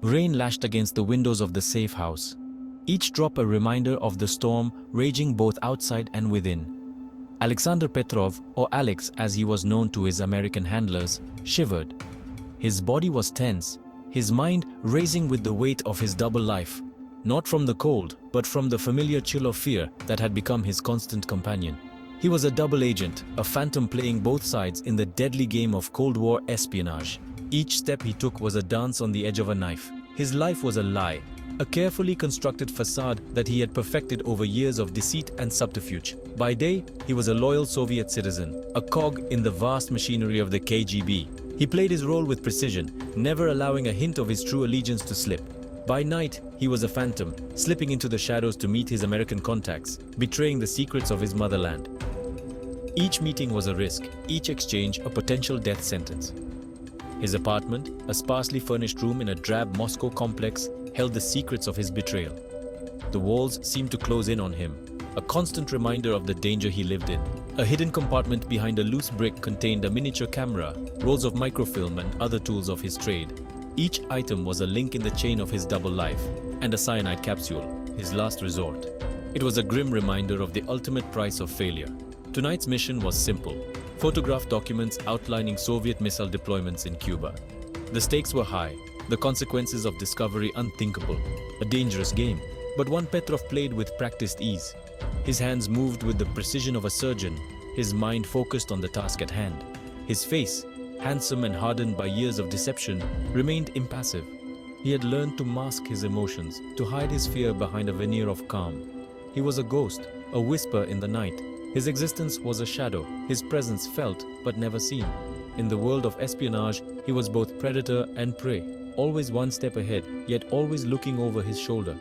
Rain lashed against the windows of the safe house, each drop a reminder of the storm raging both outside and within. Alexander Petrov, or Alex as he was known to his American handlers, shivered. His body was tense, his mind racing with the weight of his double life, not from the cold, but from the familiar chill of fear that had become his constant companion. He was a double agent, a phantom playing both sides in the deadly game of Cold War espionage. Each step he took was a dance on the edge of a knife. His life was a lie, a carefully constructed facade that he had perfected over years of deceit and subterfuge. By day, he was a loyal Soviet citizen, a cog in the vast machinery of the KGB. He played his role with precision, never allowing a hint of his true allegiance to slip. By night, he was a phantom, slipping into the shadows to meet his American contacts, betraying the secrets of his motherland. Each meeting was a risk, each exchange a potential death sentence. His apartment, a sparsely furnished room in a drab Moscow complex, held the secrets of his betrayal. The walls seemed to close in on him, a constant reminder of the danger he lived in. A hidden compartment behind a loose brick contained a miniature camera, rolls of microfilm and other tools of his trade. Each item was a link in the chain of his double life, and a cyanide capsule, his last resort. It was a grim reminder of the ultimate price of failure. Tonight's mission was simple: photograph documents outlining Soviet missile deployments in Cuba. The stakes were high, the consequences of discovery unthinkable. A dangerous game, but one Petrov played with practiced ease. His hands moved with the precision of a surgeon, his mind focused on the task at hand. His face, handsome and hardened by years of deception, remained impassive. He had learned to mask his emotions, to hide his fear behind a veneer of calm. He was a ghost, a whisper in the night. His existence was a shadow, his presence felt but never seen. In the world of espionage, he was both predator and prey, always one step ahead, yet always looking over his shoulder.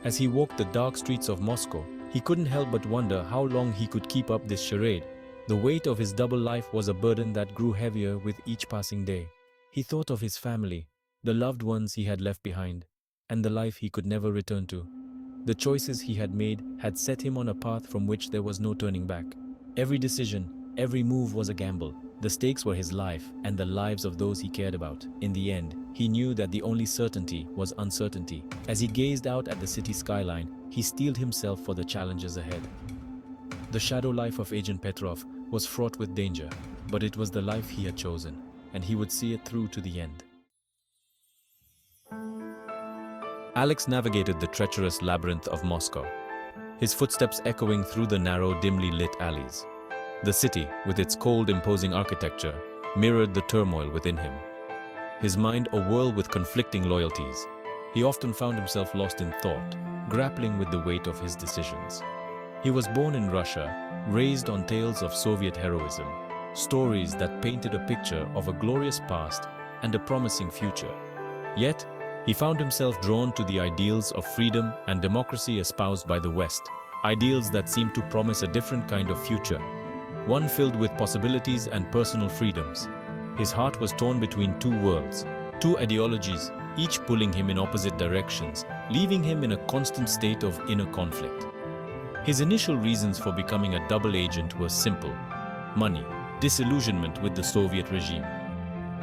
As he walked the dark streets of Moscow, he couldn't help but wonder how long he could keep up this charade. The weight of his double life was a burden that grew heavier with each passing day. He thought of his family, the loved ones he had left behind, and the life he could never return to. The choices he had made had set him on a path from which there was no turning back. Every decision, every move was a gamble. The stakes were his life and the lives of those he cared about. In the end, he knew that the only certainty was uncertainty. As he gazed out at the city skyline, he steeled himself for the challenges ahead. The shadow life of Agent Petrov was fraught with danger, but it was the life he had chosen, and he would see it through to the end. Alex navigated the treacherous labyrinth of Moscow, his footsteps echoing through the narrow, dimly lit alleys. The city, with its cold, imposing architecture, mirrored the turmoil within him. His mind a whirl with conflicting loyalties, he often found himself lost in thought, grappling with the weight of his decisions. He was born in Russia, raised on tales of Soviet heroism, stories that painted a picture of a glorious past and a promising future. Yet, he found himself drawn to the ideals of freedom and democracy espoused by the West, ideals that seemed to promise a different kind of future, one filled with possibilities and personal freedoms. His heart was torn between two worlds, two ideologies, each pulling him in opposite directions, leaving him in a constant state of inner conflict. His initial reasons for becoming a double agent were simple: money, disillusionment with the Soviet regime.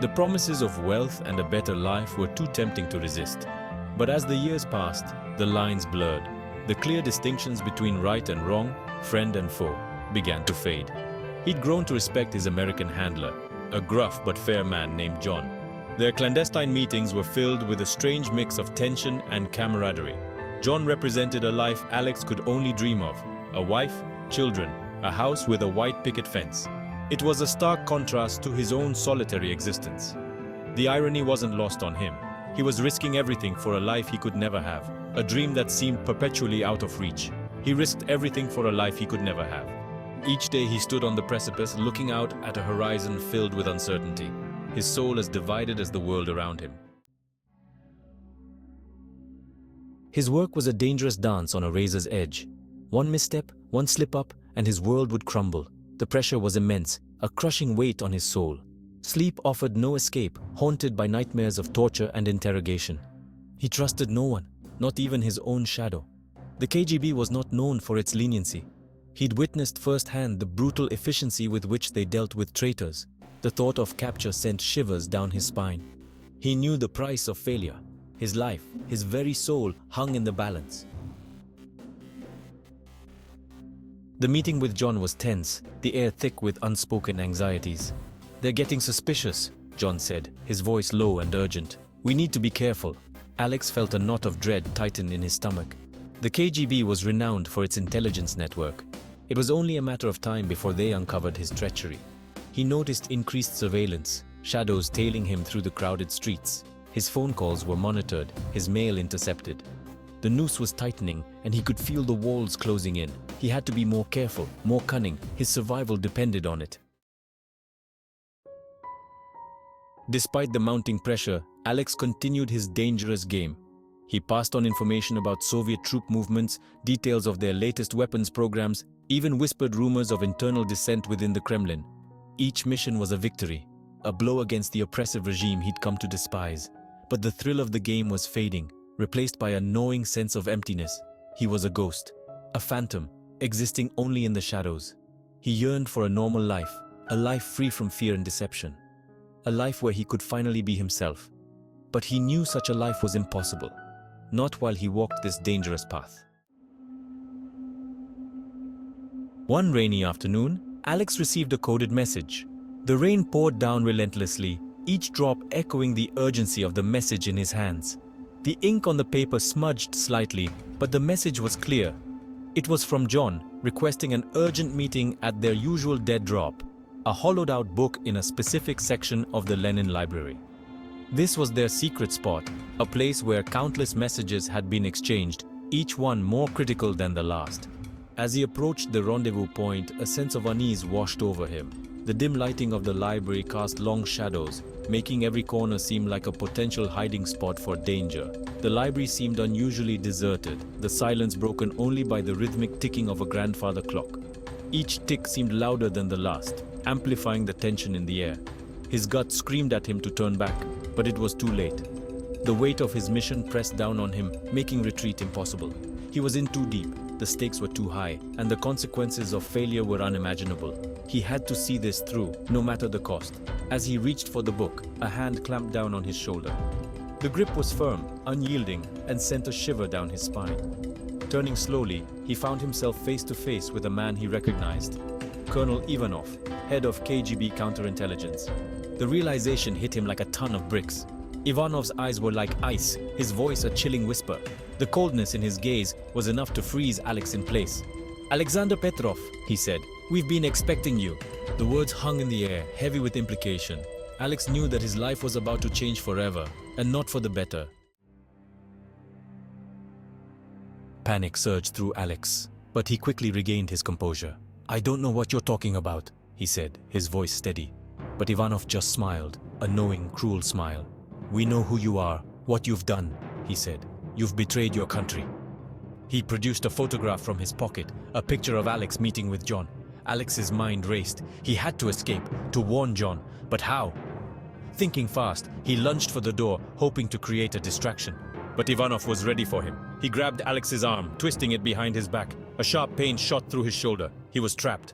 The promises of wealth and a better life were too tempting to resist. But as the years passed, the lines blurred. The clear distinctions between right and wrong, friend and foe, began to fade. He'd grown to respect his American handler, a gruff but fair man named John. Their clandestine meetings were filled with a strange mix of tension and camaraderie. John represented a life Alex could only dream of: a wife, children, a house with a white picket fence. It was a stark contrast to his own solitary existence. The irony wasn't lost on him. He was risking everything for a life he could never have, a dream that seemed perpetually out of reach. He risked everything for a life he could never have. Each day he stood on the precipice, looking out at a horizon filled with uncertainty, his soul as divided as the world around him. His work was a dangerous dance on a razor's edge. One misstep, one slip-up, and his world would crumble. The pressure was immense, a crushing weight on his soul. Sleep offered no escape, haunted by nightmares of torture and interrogation. He trusted no one, not even his own shadow. The KGB was not known for its leniency. He'd witnessed firsthand the brutal efficiency with which they dealt with traitors. The thought of capture sent shivers down his spine. He knew the price of failure. His life, his very soul, hung in the balance. The meeting with John was tense, the air thick with unspoken anxieties. "They're getting suspicious," John said, his voice low and urgent. "We need to be careful." Alex felt a knot of dread tighten in his stomach. The KGB was renowned for its intelligence network. It was only a matter of time before they uncovered his treachery. He noticed increased surveillance, shadows tailing him through the crowded streets. His phone calls were monitored, his mail intercepted. The noose was tightening, and he could feel the walls closing in. He had to be more careful, more cunning. His survival depended on it. Despite the mounting pressure, Alex continued his dangerous game. He passed on information about Soviet troop movements, details of their latest weapons programs, even whispered rumors of internal dissent within the Kremlin. Each mission was a victory, a blow against the oppressive regime he'd come to despise. But the thrill of the game was fading, replaced by a gnawing sense of emptiness. He was a ghost, a phantom, existing only in the shadows. He yearned for a normal life, a life free from fear and deception, a life where he could finally be himself. But he knew such a life was impossible, not while he walked this dangerous path. One rainy afternoon, Alex received a coded message. The rain poured down relentlessly, each drop echoing the urgency of the message in his hands. The ink on the paper smudged slightly, but the message was clear. It was from John, requesting an urgent meeting at their usual dead drop, a hollowed-out book in a specific section of the Lenin Library. This was their secret spot, a place where countless messages had been exchanged, each one more critical than the last. As he approached the rendezvous point, a sense of unease washed over him. The dim lighting of the library cast long shadows, making every corner seem like a potential hiding spot for danger. The library seemed unusually deserted, the silence broken only by the rhythmic ticking of a grandfather clock. Each tick seemed louder than the last, amplifying the tension in the air. His gut screamed at him to turn back, but it was too late. The weight of his mission pressed down on him, making retreat impossible. He was in too deep, the stakes were too high, and the consequences of failure were unimaginable. He had to see this through, no matter the cost. As he reached for the book, a hand clamped down on his shoulder. The grip was firm, unyielding, and sent a shiver down his spine. Turning slowly, he found himself face to face with a man he recognized. Colonel Ivanov, head of KGB counterintelligence. The realization hit him like a ton of bricks. Ivanov's eyes were like ice, his voice a chilling whisper. The coldness in his gaze was enough to freeze Alex in place. "Alexander Petrov," he said, "we've been expecting you." The words hung in the air, heavy with implication. Alex knew that his life was about to change forever, and not for the better. Panic surged through Alex, but he quickly regained his composure. "I don't know what you're talking about," he said, his voice steady. But Ivanov just smiled, a knowing, cruel smile. "We know who you are, what you've done," he said. "You've betrayed your country." He produced a photograph from his pocket, a picture of Alex meeting with John. Alex's mind raced. He had to escape, to warn John. But how? Thinking fast, he lunged for the door, hoping to create a distraction. But Ivanov was ready for him. He grabbed Alex's arm, twisting it behind his back. A sharp pain shot through his shoulder. He was trapped.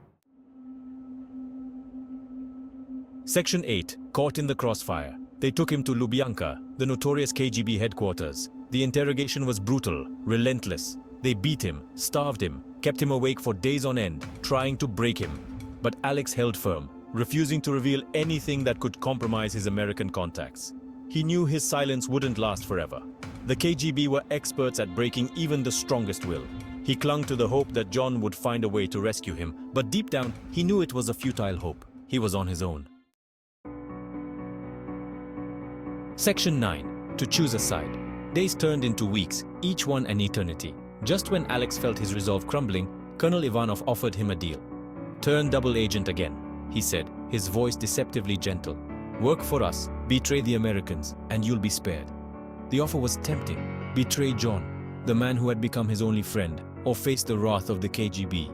Section 8. Caught in the crossfire. They took him to Lubyanka, the notorious KGB headquarters. The interrogation was brutal, relentless. They beat him, starved him, kept him awake for days on end, trying to break him. But Alex held firm, refusing to reveal anything that could compromise his American contacts. He knew his silence wouldn't last forever. The KGB were experts at breaking even the strongest will. He clung to the hope that John would find a way to rescue him, but deep down, he knew it was a futile hope. He was on his own. Section 9. To choose a side. Days turned into weeks, each one an eternity. Just when Alex felt his resolve crumbling, Colonel Ivanov offered him a deal. "Turn double agent again," he said, his voice deceptively gentle. "Work for us, betray the Americans, and you'll be spared." The offer was tempting. Betray John, the man who had become his only friend, or face the wrath of the KGB.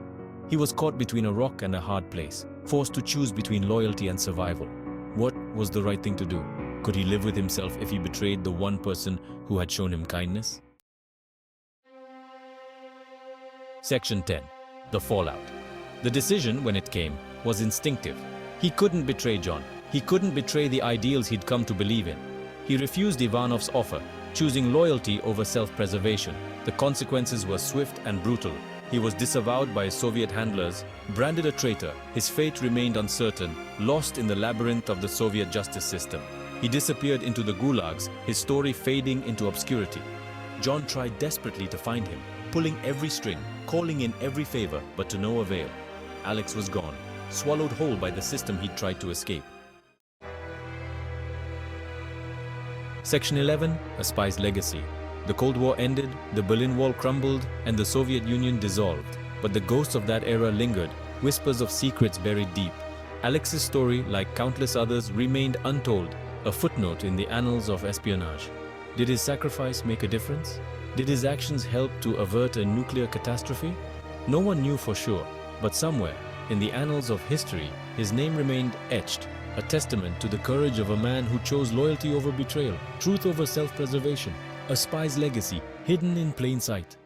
He was caught between a rock and a hard place, forced to choose between loyalty and survival. What was the right thing to do? Could he live with himself if he betrayed the one person who had shown him kindness? Section 10. The fallout. The decision, when it came, was instinctive. He couldn't betray John. He couldn't betray the ideals he'd come to believe in. He refused Ivanov's offer, choosing loyalty over self-preservation. The consequences were swift and brutal. He was disavowed by his Soviet handlers, branded a traitor. His fate remained uncertain, lost in the labyrinth of the Soviet justice system. He disappeared into the gulags, his story fading into obscurity. John tried desperately to find him, pulling every string, calling in every favor, but to no avail. Alex was gone, swallowed whole by the system he'd tried to escape. Section 11, A Spy's Legacy. The Cold War ended, the Berlin Wall crumbled, and the Soviet Union dissolved. But the ghosts of that era lingered, whispers of secrets buried deep. Alex's story, like countless others, remained untold, a footnote in the annals of espionage. Did his sacrifice make a difference? Did his actions help to avert a nuclear catastrophe? No one knew for sure, but somewhere, in the annals of history, his name remained etched, a testament to the courage of a man who chose loyalty over betrayal, truth over self-preservation, a spy's legacy hidden in plain sight.